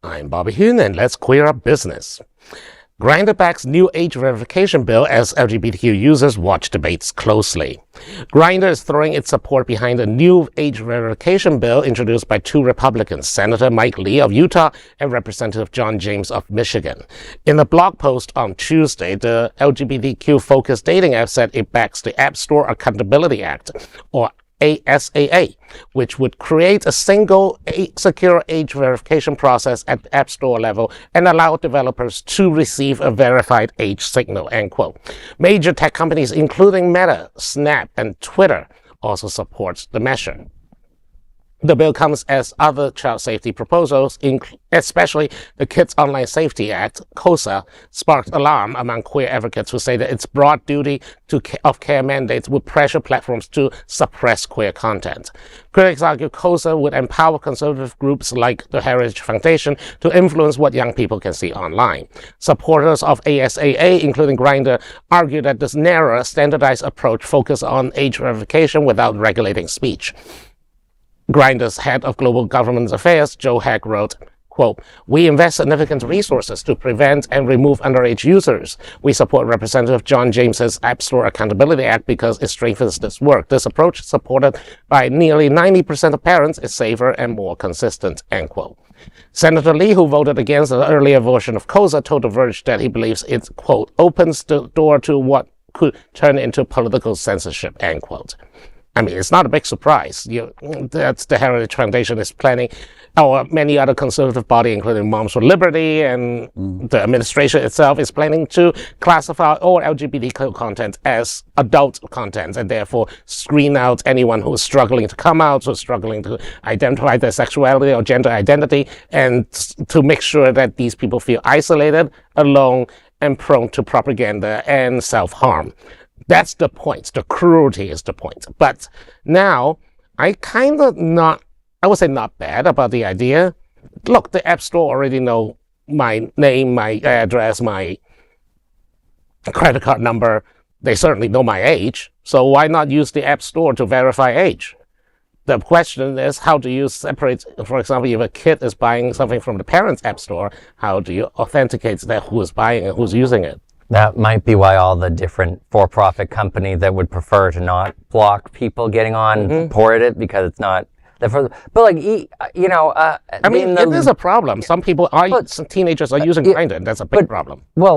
I'm Bobby Hoon, and let's queer up business. Grindr backs new age verification bill as LGBTQ users watch debates closely. Grindr is throwing its support behind a new age verification bill introduced by two Republicans, Senator Mike Lee of Utah and Representative John James of Michigan. In a blog post on Tuesday, the LGBTQ-focused dating app said it backs the App Store Accountability Act, or ASAA, which would create a single secure age verification process at the App Store level and allow developers to receive a verified age signal, end quote. Major tech companies, including Meta, Snap, and Twitter, also support the measure. The bill comes as other child safety proposals, especially the Kids Online Safety Act, KOSA, sparked alarm among queer advocates who say that its broad duty of care mandates would pressure platforms to suppress queer content. Critics argue KOSA would empower conservative groups like the Heritage Foundation to influence what young people can see online. Supporters of ASAA, including Grindr, argue that this narrower, standardized approach focuses on age verification without regulating speech. Grindr's head of global government affairs, Joe Hack, wrote, quote, "We invest significant resources to prevent and remove underage users. We support Representative John James's App Store Accountability Act because it strengthens this work. This approach, supported by nearly 90% of parents, is safer and more consistent," end quote. Senator Lee, who voted against the earlier version of KOSA, told The Verge that he believes it, quote, "opens the door to what could turn into political censorship," end quote. I mean, it's not a big surprise. That's the Heritage Foundation is planning, or many other conservative bodies, including Moms for Liberty and the administration itself, is planning to classify all LGBTQ content as adult content and therefore screen out anyone who is struggling to come out, or struggling to identify their sexuality or gender identity, and to make sure that these people feel isolated, alone, and prone to propaganda and self-harm. That's the point. The cruelty is the point. But now, I kind of I would say not bad about the idea. Look, the App Store already know my name, my address, my credit card number. They certainly know my age. So why not use the App Store to verify age? The question is, how do you separate, for example, if a kid is buying something from the parents' App Store, how do you authenticate that who is buying and who's using it? That might be why all the different for-profit companies that would prefer to not block people getting on support it, because it's not. But like, you know, I mean, it is a problem. Some teenagers are using Grindr, and that's a big problem. Well.